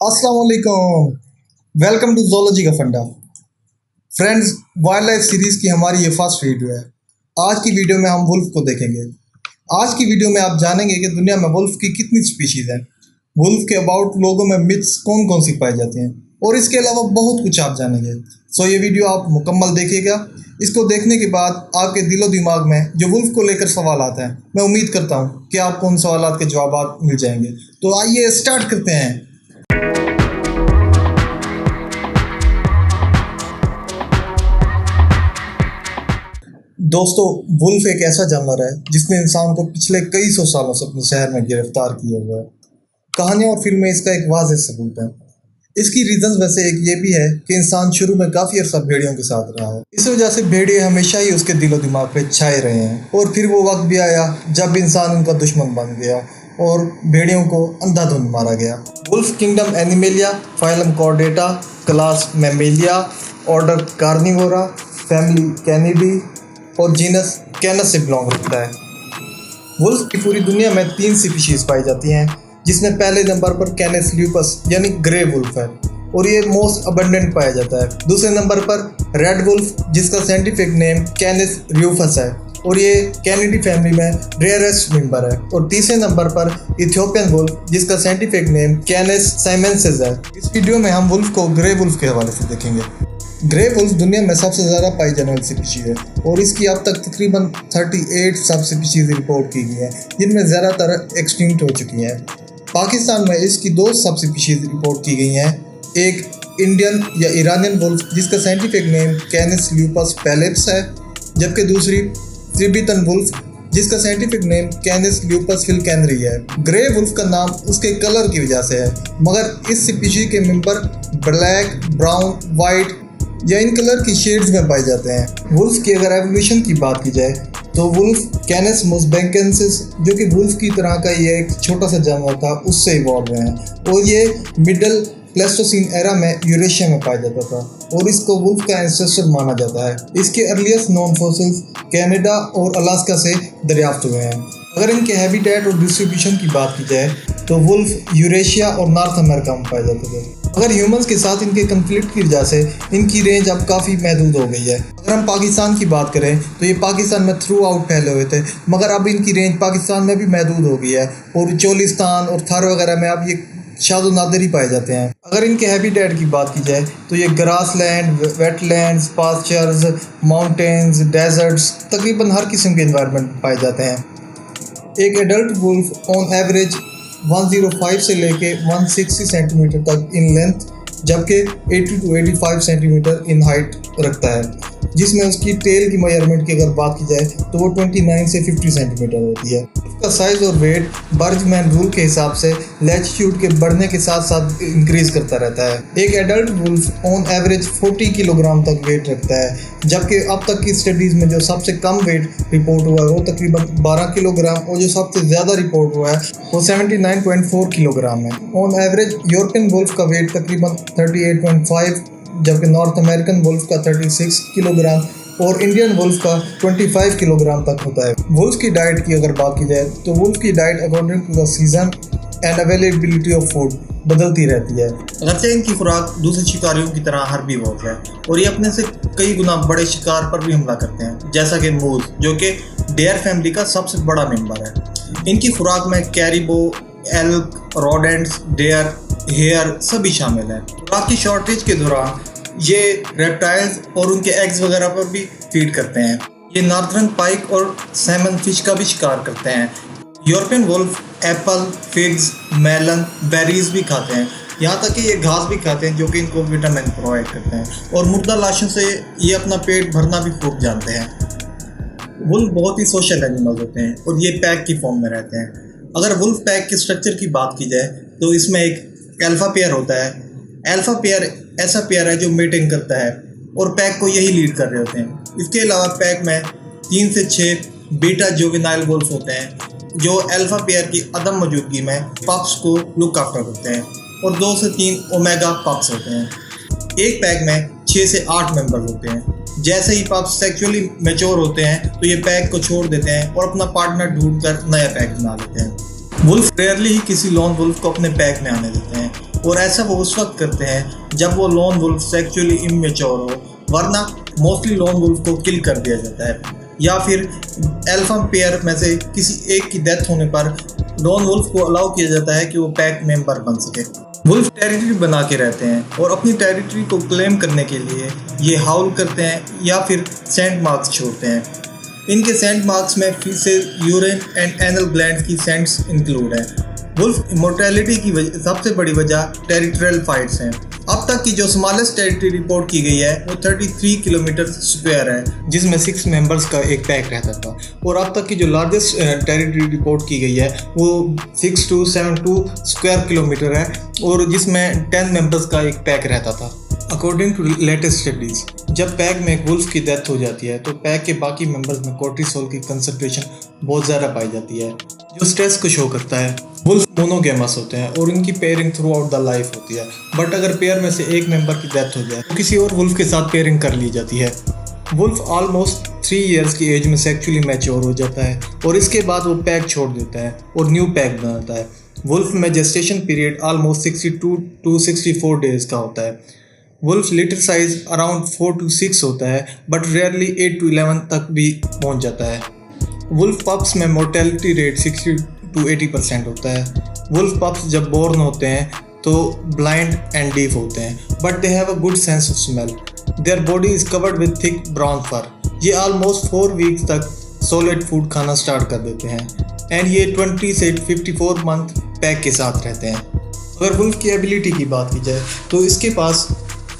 अस्सलाम वालेकुम। Welcome to zoology का फंडा। फ्रेंड्स, वाइल्ड लाइफ सीरीज़ की हमारी ये फर्स्ट वीडियो है। आज की वीडियो में हम वुल्फ को देखेंगे। आज की वीडियो में आप जानेंगे कि दुनिया में वुल्फ की कितनी स्पीशीज़ हैं, वुल्फ के अबाउट लोगों में मिथ्स कौन कौन सी पाई जाती हैं, और इसके अलावा बहुत कुछ आप जानेंगे। सो ये वीडियो आप मुकम्मल देखिएगा। इसको देखने के बाद आपके दिलो दिमाग में जो वुल्फ को लेकर सवाल आते हैं, मैं उम्मीद करता हूँ कि आपको उन सवालात के जवाब मिल जाएंगे। तो आइए स्टार्ट करते हैं। दोस्तों, वुल्फ एक ऐसा जानवर है जिसने इंसान को पिछले कई सौ सालों से अपने शहर में गिरफ्तार किया हुआ है। कहानियां और फिल्में इसका एक वाज़ेह सबूत है। इसकी रीजंस में से एक ये भी है कि इंसान शुरू में काफ़ी अरसा भेड़ियों के साथ रहा है। इस वजह से भेड़िए हमेशा ही उसके दिलो दिमाग पे छाए रहे हैं। और फिर वो वक्त भी आया जब इंसान उनका दुश्मन बन गया और भेड़ियों को अंधाधुंध मारा गया। Wolf kingdom Animalia, phylum Chordata, class Mammalia, order Carnivora, family Canidae और जीनस कैनस से बिलोंग रखता है। वुल्फ की पूरी दुनिया में 3 स्पीशीज पाई जाती हैं, जिसमें पहले नंबर पर कैनस ल्यूपस यानी ग्रे वुल्फ है और ये मोस्ट अबंडेंट पाया जाता है। दूसरे नंबर पर रेड वुल्फ, जिसका साइंटिफिक नेम कैनस र्यूफस है और ये कैनिडी फैमिली में रेयरेस्ट मेंबर है। और तीसरे नंबर पर इथियोपियन वुल्फ, जिसका साइंटिफिक नेम कैनस साइमेंसिस है। इस वीडियो में हम वुल्फ को ग्रे वुल्फ के हवाले से देखेंगे। ग्रे वुल्फ दुनिया में सबसे ज़्यादा पाई जाने वाली स्पीशीज है और इसकी अब तक तकरीबन 38 सब स्पीशीज रिपोर्ट की गई हैं, जिनमें ज़्यादातर एक्सटिंक्ट हो चुकी हैं। पाकिस्तान में इसकी 2 सब स्पीशीज रिपोर्ट की गई हैं। एक इंडियन या ईरानियन वुल्फ, जिसका scientific name canis lupus pallipes है, जबकि दूसरी तिब्बतन वुल्फ, जिसका scientific name canis lupus filchneri है। ग्रे वुल्फ का नाम उसके कलर की वजह से है, मगर इस स्पीशीज के मेंबर ब्लैक, ब्राउन, वाइट या इन कलर की शेड्स में पाए जाते हैं। वुल्फ की अगर एवोल्यूशन की बात की जाए तो वुल्फ कैनस मुस्बेंकेंसिस, जो कि वुल्फ की तरह का ये एक छोटा सा जानवर था, उससे इवॉल्व हुए हैं और ये मिडल प्लेस्टोसीन एरा में यूरेशिया में पाया जाता था और इसको वुल्फ का एंसेस्टर माना जाता है। इसके अर्लीस्ट नॉन फॉसिल्स कनाडा और अलास्का से दरियाफ्त हुए हैं। अगर इनके हैबिटेट और डिस्ट्रीब्यूशन की बात की जाए तो वुल्फ यूरेशिया और नॉर्थ अमेरिका में पाए जाते थे, मगर ह्यूमंस के साथ इनके कन्फ्लिक्ट की वजह से इनकी रेंज अब काफ़ी महदूद हो गई है। अगर हम पाकिस्तान की बात करें तो ये पाकिस्तान में थ्रू आउट फैले हुए थे, मगर अब इनकी रेंज पाकिस्तान में भी महदूद हो गई है और चोलिस्तान और थार वगैरह में अब ये शादो नादिर ही पाए जाते हैं। अगर इनके हैबिटेट की बात की जाए तो ये grass land, wetlands, pastures, mountains, deserts, तकरीबन हर किस्म के इन्वायरमेंट पाए जाते हैं। एक एडल्ट वुल्फ ऑन एवरेज 105 से लेके 160 सेंटीमीटर तक इन लेंथ, जबकि 80 to 85 सेंटीमीटर इन हाइट रखता है, जिसमें उसकी टेल की मेजरमेंट की अगर बात की जाए तो वो 29 से 50 सेंटीमीटर होती है। उसका साइज और वेट बर्जमैन रूल के हिसाब से लैटिट्यूड के बढ़ने के साथ साथ इंक्रीज करता रहता है। एक adult wolf on average 40 kilogram तक वेट रखता है, जबकि अब तक की स्टडीज़ में जो सबसे कम वेट रिपोर्ट हुआ है वो तकरीबन 12 किलोग्राम और जो सबसे ज़्यादा रिपोर्ट हुआ है वो 79.4 किलोग्राम है। ऑन एवरेज यूरोपियन वुल्फ का वेट तकरीबन 38.5, जबकि नॉर्थ अमेरिकन वुल्फ का 36 किलोग्राम और इंडियन वुल्फ का 25 किलोग्राम तक होता है। वुल्फ की डाइट की अगर बात की जाए तो वुल्फ की diet according to the season and availability of food बदलती रहती है। अगरचे इनकी खुराक दूसरे शिकारियों की तरह हर्बी बहुत है और ये अपने से कई गुना बड़े शिकार पर भी हमला करते हैं, जैसा कि मूस, जो कि डेयर फैमिली का सबसे बड़ा मेंबर है। इनकी खुराक में कैरिबो, एल्क, रोडेंट्स, डेयर, हेयर सभी शामिल हैं। खुराक की शॉर्टेज के दौरान ये रेप्टाइल्स और उनके एग्स वगैरह पर भी फीड करते हैं। ये नॉर्दर्न पाइक और सैमन फिश का भी शिकार करते हैं। European wolf apple, figs, melon, berries भी खाते हैं, यहाँ तक कि ये घास भी खाते हैं जो कि इनको विटामिन प्रोवाइड करते हैं। और मुर्दा लाशों से ये अपना पेट भरना भी खूब जानते हैं। वुल्फ बहुत ही सोशल एनिमल होते हैं और ये पैक की फॉर्म में रहते हैं। अगर वुल्फ पैक के स्ट्रक्चर की बात की जाए तो इसमें एक अल्फा पेयर होता है। अल्फा पेयर ऐसा पेयर है जो मीटिंग करता है और पैक को यही लीड कर रहे होते हैं। इसके अलावा पैक में 3 से 6 बीटा जुवेनाइल वुल्फ होते हैं, जो अल्फा पेयर की अदम मौजूदगी में पप्स को लुक आफ्टर करते हैं और 2 से 3 ओमेगा पप्स होते हैं। एक पैक में 6 से 8 मेंबर होते हैं। जैसे ही पप्स सेक्सुअली मैच्योर होते हैं तो ये पैक को छोड़ देते हैं और अपना पार्टनर ढूंढकर नया पैक बना लेते हैं। वुल्फ रेयरली ही किसी लॉन वुल्फ को अपने पैक में आने देते हैं और ऐसा वो उस वक्त करते हैं जब वो लोन वुल्फ सेक्सुअली इमेच्योर हो, वरना मोस्टली लोन वुल्फ को किल कर दिया जाता है, या फिर अल्फा पेयर में से किसी एक की डेथ होने पर लोन वुल्फ को अलाउ किया जाता है कि वो पैक मेंबर बन सके। वुल्फ टेरिटरी बना के रहते हैं और अपनी टेरिटरी को क्लेम करने के लिए ये हाउल करते हैं या फिर सेंट मार्क्स छोड़ते हैं। इनके सेंट मार्क्स में faeces, urine and anal glands की सेंट्स इंक्लूड हैं। वुल्फ इमोर्टैलिटी की सबसे बड़ी वजह टेरिटोरियल फाइट्स हैं। अब तक की जो स्मॉलेस्ट टेरिटरी रिपोर्ट की गई है वो 33 किलोमीटर स्क्वायर है, जिसमें 6 मेंबर्स का एक पैक रहता था। और अब तक की जो लार्जेस्ट टेरिटरी रिपोर्ट की गई है वो 6272 स्क्वायर किलोमीटर है, और जिसमें 10 मेंबर्स का एक पैक रहता था। अकॉर्डिंग टू लेटेस्ट स्टडीज, जब पैक में एक वुल्फ की डेथ हो जाती है तो पैक के बाकी मेंबर्स में कोर्टिसोल की कंसंट्रेशन बहुत ज़्यादा पाई जाती है, जो स्ट्रेस को शो करता है। वुल्फ मोनोगेमस होते हैं और इनकी pairing through out the life होती है, बट अगर पेयर में से एक मेंबर की डेथ हो जाए तो किसी और वुल्फ के साथ पेयरिंग कर ली जाती है। वुल्फ ऑलमोस्ट 3 इयर्स की एज में सेक्सुअली मैच्योर हो जाता है और इसके बाद वो पैक छोड़ देता है और न्यू पैक बनाता है। वुल्फ में gestation period almost 62 to 64 days का होता है। Wolf litter size around 4 to 6 होता है, बट रेयरली 8 to 11 तक भी पहुंच जाता है। वुल्फ पप्स में मोर्टेलिटी रेट 60 to 80% होता है। वुल्फ पप्स जब बोर्न होते हैं तो ब्लाइंड एंड डीफ होते हैं, but they have a good sense of smell. Their body is covered with thick brown fur. ये ऑलमोस्ट 4 वीक्स तक सॉलिड फूड खाना स्टार्ट कर देते हैं, एंड ये 20 से 54 मंथ पैक के साथ रहते हैं। अगर वुल्फ की एबिलिटी की बात की जाए तो इसके पास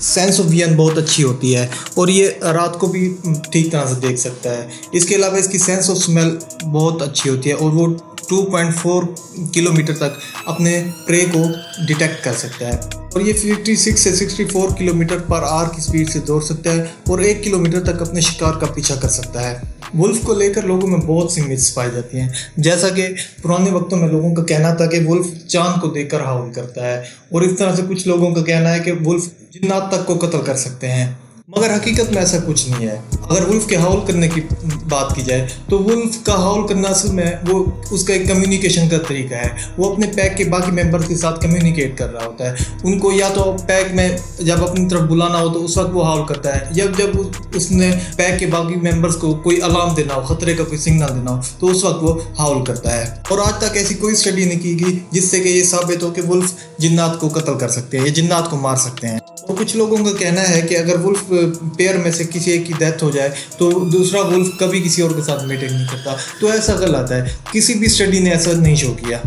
सेंस ऑफ विजन बहुत अच्छी होती है और ये रात को भी ठीक तरह से देख सकता है। इसके अलावा इसकी सेंस ऑफ स्मेल बहुत अच्छी होती है और वो 2.4 किलोमीटर तक अपने प्रे को डिटेक्ट कर सकता है, और ये 56 से 64 किलोमीटर पर आवर की स्पीड से दौड़ सकता है और 1 किलोमीटर तक अपने शिकार का पीछा कर सकता है। वुल्फ को लेकर लोगों में बहुत सी मिथ्स पाई जाती हैं, जैसा कि पुराने वक्तों में लोगों का कहना था कि वुल्फ चांद को देखकर हाउल करता है, और इस तरह से कुछ लोगों का कहना है कि वुल्फ जिन्नात तक को कत्ल कर सकते हैं, मगर हकीकत में ऐसा कुछ नहीं है। अगर वुल्फ के हाउल करने की बात की जाए तो वुल्फ का हाउल करना असल में वो उसका एक कम्युनिकेशन का तरीका है। वो अपने पैक के बाकी मेंबर्स के साथ कम्युनिकेट कर रहा होता है। उनको या तो पैक में जब अपनी तरफ बुलाना हो तो उस वक्त वो हाउल करता है, या जब उसने पैक के बाकी मेंबर्स को कोई अलार्म देना हो, खतरे का कोई सिग्नल देना हो, तो उस वक्त वो हाउल करता है। और आज तक ऐसी कोई स्टडी नहीं की गई जिससे कि ये साबित हो कि वुल्फ जिन्नात को कत्ल कर सकते हैं या जिन्नात को मार सकते हैं। और कुछ लोगों का कहना है कि अगर वुल्फ पेयर में से किसी एक की डेथ हो जाए तो दूसरा वुल्फ कभी किसी और के साथ मीटिंग नहीं करता, तो ऐसा गलत है। किसी भी स्टडी ने ऐसा नहीं शो किया।